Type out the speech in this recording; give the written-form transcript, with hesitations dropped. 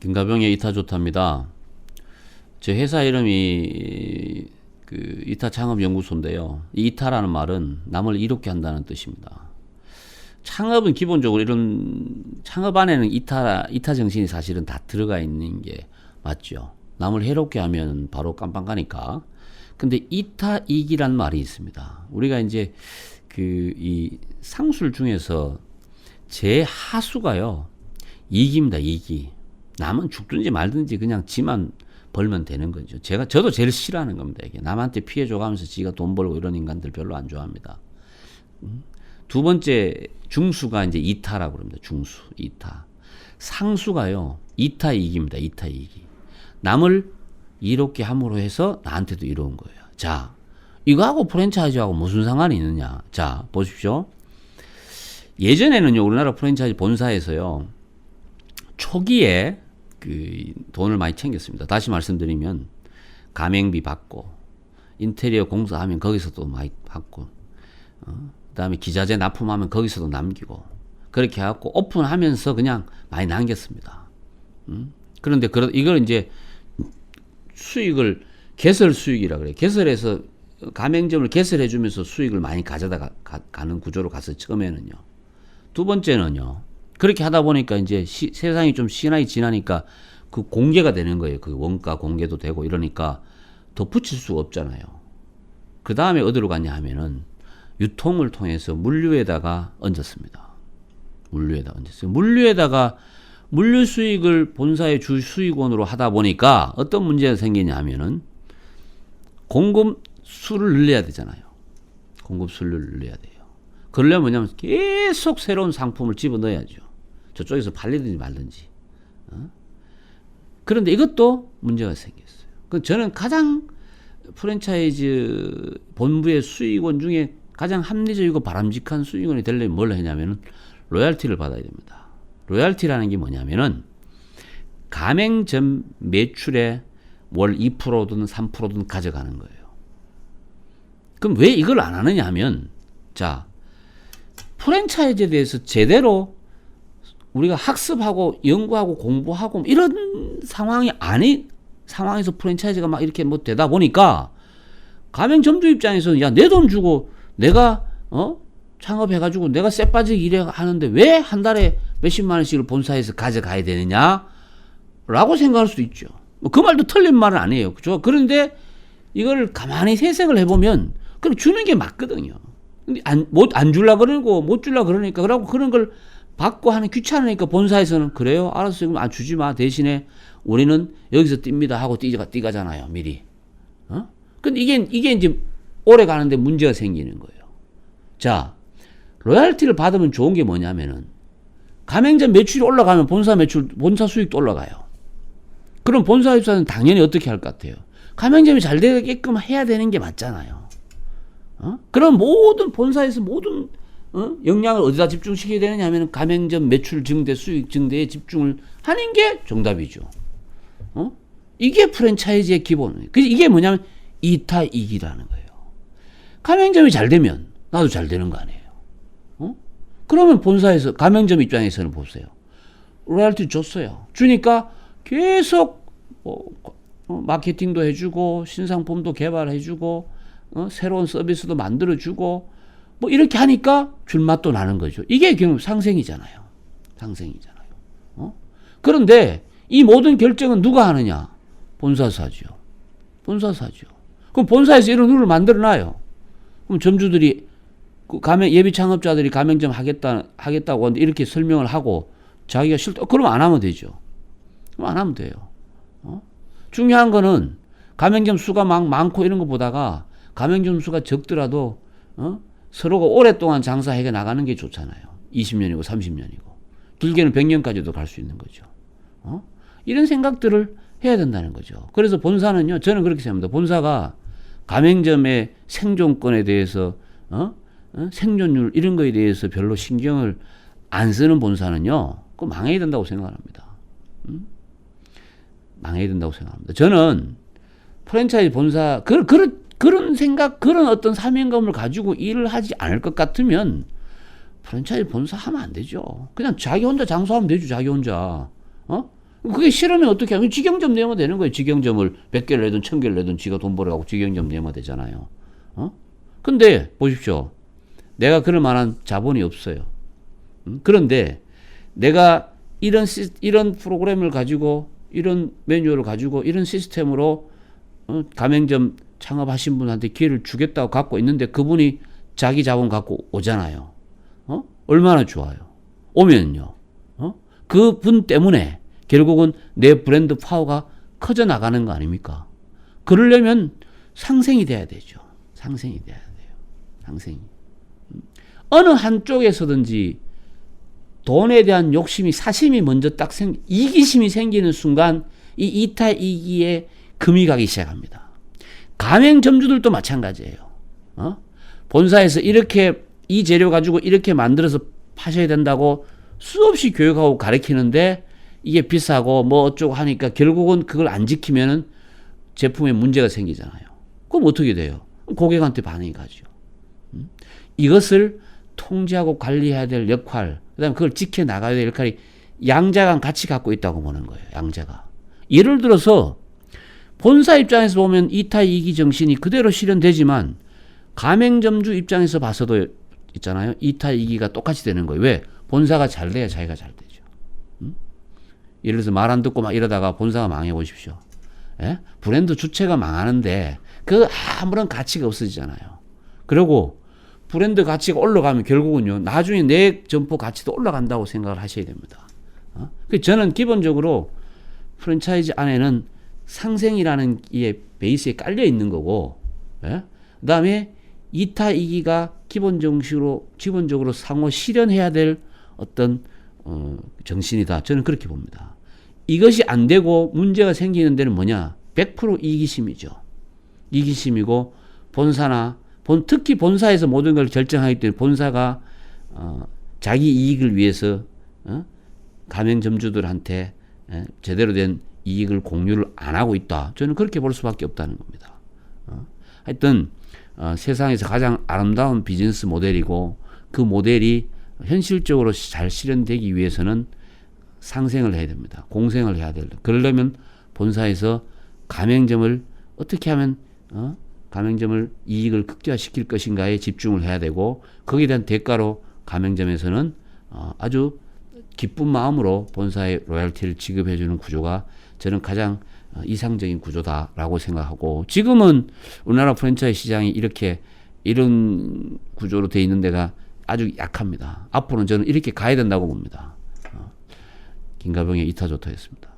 김가병의 이타조타입니다. 제 회사 이름이 그 이타창업연구소인데요. 이 이타라는 말은 남을 이롭게 한다는 뜻입니다. 창업은 기본적으로 이런 창업 안에는 이타 정신이 사실은 다 들어가 있는 게 맞죠. 남을 해롭게 하면 바로 깜빵 가니까. 근데 이타이기란 말이 있습니다. 우리가 이제 이 상술 중에서 제하수가요, 이기입니다. 이기. 남은 죽든지 말든지 그냥 지만 벌면 되는 거죠. 저도 제일 싫어하는 겁니다. 이게 남한테 피해 줘가면서 지가 돈 벌고 이런 인간들 별로 안 좋아합니다. 두 번째 중수가 이제 이타라고 그럽니다. 중수, 이타. 상수가요, 이타이기입니다. 이타이기. 남을 이롭게 함으로 해서 나한테도 이로운 거예요. 자, 이거하고 프랜차이즈하고 무슨 상관이 있느냐? 자, 보십시오. 예전에는요, 우리나라 프랜차이즈 본사에서요, 초기에 그 돈을 많이 챙겼습니다. 다시 말씀드리면 가맹비 받고 인테리어 공사하면 거기서도 많이 받고, 그다음에 기자재 납품하면 거기서도 남기고, 그렇게 해갖고 오픈하면서 그냥 많이 남겼습니다. 그런데 이걸 이제 수익을 개설 수익이라 그래요. 개설해서 가맹점을 개설해주면서 수익을 많이 가져다 가는 구조로 갔어요. 처음에는요. 두 번째는요, 그렇게 하다 보니까 이제 세상이 좀 시간이 지나니까 그 공개가 되는 거예요. 그 원가 공개도 되고 이러니까 더 붙일 수가 없잖아요. 그 다음에 어디로 갔냐 하면은 유통을 통해서 물류에다가 얹었습니다. 물류에다 얹었어요. 물류에다가 물류 수익을 본사의 주 수익원으로 하다 보니까 어떤 문제가 생기냐 하면은 공급 수를 늘려야 되잖아요. 공급 수를 늘려야 돼요. 그러려면 뭐냐면 계속 새로운 상품을 집어넣어야죠. 저쪽에서 팔리든지 말든지. 그런데 이것도 문제가 생겼어요. 저는 가장 프랜차이즈 본부의 수익원 중에 가장 합리적이고 바람직한 수익원이 되려면 뭘 했냐면은 로얄티를 받아야 됩니다. 로얄티라는 게 뭐냐면은 가맹점 매출의 월 2%든 3%든 가져가는 거예요. 그럼 왜 이걸 안 하느냐 하면, 자, 프랜차이즈에 대해서 제대로 우리가 학습하고 연구하고 공부하고 이런 상황이 아닌 상황에서 프랜차이즈가 막 이렇게 뭐 되다 보니까 가맹점주 입장에서는 야, 내 돈 주고 내가 창업해가지고 내가 쎄 빠지게 일해 하는데 왜 한 달에 몇십만 원씩을 본사에서 가져가야 되느냐 라고 생각할 수도 있죠. 뭐 그 말도 틀린 말은 아니에요. 그죠? 그런데 이걸 가만히 세색을 해보면 그럼 주는 게 맞거든요. 근데 안 줄라 그러고 못 줄라 그러니까 그런 걸 받고 하는 귀찮으니까 본사에서는 그래요? 알았어요. 그럼 주지 마. 대신에 우리는 여기서 띱니다 하고 띠가잖아요. 미리. 근데 이게 이제 오래 가는데 문제가 생기는 거예요. 자, 로얄티를 받으면 좋은 게 뭐냐면은 가맹점 매출이 올라가면 본사 수익도 올라가요. 그럼 본사 입사는 당연히 어떻게 할 것 같아요? 가맹점이 잘 되게끔 해야 되는 게 맞잖아요. 그럼 본사에서 모든 역량을 어디다 집중시켜야 되느냐 하면 가맹점 매출 증대, 수익 증대에 집중을 하는 게 정답이죠. 이게 프랜차이즈의 기본. 이게 뭐냐면 이타이기라는 거예요. 가맹점이 잘 되면 나도 잘 되는 거 아니에요. 그러면 본사에서 가맹점 입장에서는 보세요. 로얄티 줬어요. 주니까 계속 마케팅도 해주고 신상품도 개발해주고 새로운 서비스도 만들어주고 뭐 이렇게 하니까 줄맛도 나는 거죠. 이게 결국 상생이잖아요. 그런데 이 모든 결정은 누가 하느냐? 본사에서 하죠. 그럼 본사에서 이런 룰을 만들어놔요. 그럼 점주들이 예비 창업자들이 가맹점 하겠다고 하는데 이렇게 설명을 하고 자기가 싫다. 그러면 안 하면 되죠. 그럼 안 하면 돼요. 중요한 거는 가맹점 수가 많고 이런 거 보다가 가맹점 수가 적더라도 서로가 오랫동안 장사해 나가는 게 좋잖아요. 20년이고 30년이고 길게는 100년까지도 갈 수 있는 거죠. 이런 생각들을 해야 된다는 거죠. 그래서 본사는요, 저는 그렇게 생각합니다. 본사가 가맹점의 생존권에 대해서 생존율 이런 거에 대해서 별로 신경을 안 쓰는 본사는요, 그거 망해야 된다고 생각합니다. 망해야 된다고 생각합니다. 저는 프랜차이즈 본사 그런 생각, 그런 어떤 사명감을 가지고 일을 하지 않을 것 같으면 프랜차이즈 본사 하면 안 되죠. 그냥 자기 혼자 장사하면 되죠. 자기 혼자. 그게 싫으면 어떻게 하면 직영점 내면 되는 거예요. 직영점을 100개를 내든 1000개를 내든 지가 돈 벌어가고 직영점 내면 되잖아요. 근데 보십시오. 내가 그럴 만한 자본이 없어요. 그런데 내가 이런 프로그램을 가지고 이런 매뉴얼을 가지고 이런 시스템으로 가맹점 창업하신 분한테 기회를 주겠다고 갖고 있는데 그분이 자기 자본 갖고 오잖아요. 얼마나 좋아요. 오면요. 그분 때문에 결국은 내 브랜드 파워가 커져 나가는 거 아닙니까? 그러려면 상생이 돼야 되죠. 상생이 돼야 돼요. 상생이. 어느 한쪽에서든지 돈에 대한 욕심이 사심이 먼저 딱 이기심이 생기는 순간 이 이타이기에 금이 가기 시작합니다. 가맹점주들도 마찬가지예요. 본사에서 이렇게 이 재료 가지고 이렇게 만들어서 파셔야 된다고 수없이 교육하고 가르치는데 이게 비싸고 뭐 어쩌고 하니까 결국은 그걸 안 지키면은 제품에 문제가 생기잖아요. 그럼 어떻게 돼요? 고객한테 반응이 가죠. 이것을 통제하고 관리해야 될 역할, 그다음에 그걸 지켜나가야 될 역할이 양자가 같이 갖고 있다고 보는 거예요. 양자가. 예를 들어서 본사 입장에서 보면 이타이기 정신이 그대로 실현되지만 가맹점주 입장에서 봐서도 있잖아요. 이타이기가 똑같이 되는 거예요. 왜? 본사가 잘 돼야 자기가 잘 되죠. 예를 들어서 말 안 듣고 막 이러다가 본사가 망해 보십시오. 예? 브랜드 주체가 망하는데 그 아무런 가치가 없어지잖아요. 그리고 브랜드 가치가 올라가면 결국은요, 나중에 내 점포 가치도 올라간다고 생각을 하셔야 됩니다. 저는 기본적으로 프랜차이즈 안에는 상생이라는 이 베이스에 깔려 있는 거고, 예? 그 다음에 이타이기가 기본적으로 상호 실현해야 될 어떤 정신이다. 저는 그렇게 봅니다. 이것이 안 되고 문제가 생기는 데는 뭐냐? 100% 이기심이죠. 이기심이고 본사나 특히 본사에서 모든 걸 결정하기 때문에 본사가 자기 이익을 위해서 가맹점주들한테 제대로 된 이익을 공유를 안 하고 있다. 저는 그렇게 볼 수밖에 없다는 겁니다. 하여튼 세상에서 가장 아름다운 비즈니스 모델이고 그 모델이 현실적으로 잘 실현되기 위해서는 상생을 해야 됩니다. 공생을 해야 됩니다. 그러려면 본사에서 가맹점을 어떻게 하면 가맹점을 이익을 극대화시킬 것인가에 집중을 해야 되고 거기에 대한 대가로 가맹점에서는 아주 기쁜 마음으로 본사에 로열티를 지급해 주는 구조가 저는 가장 이상적인 구조다라고 생각하고 지금은 우리나라 프랜차이즈 시장이 이런 구조로 돼 있는 데가 아주 약합니다. 앞으로는 저는 이렇게 가야 된다고 봅니다. 김가병의 이타조타였습니다.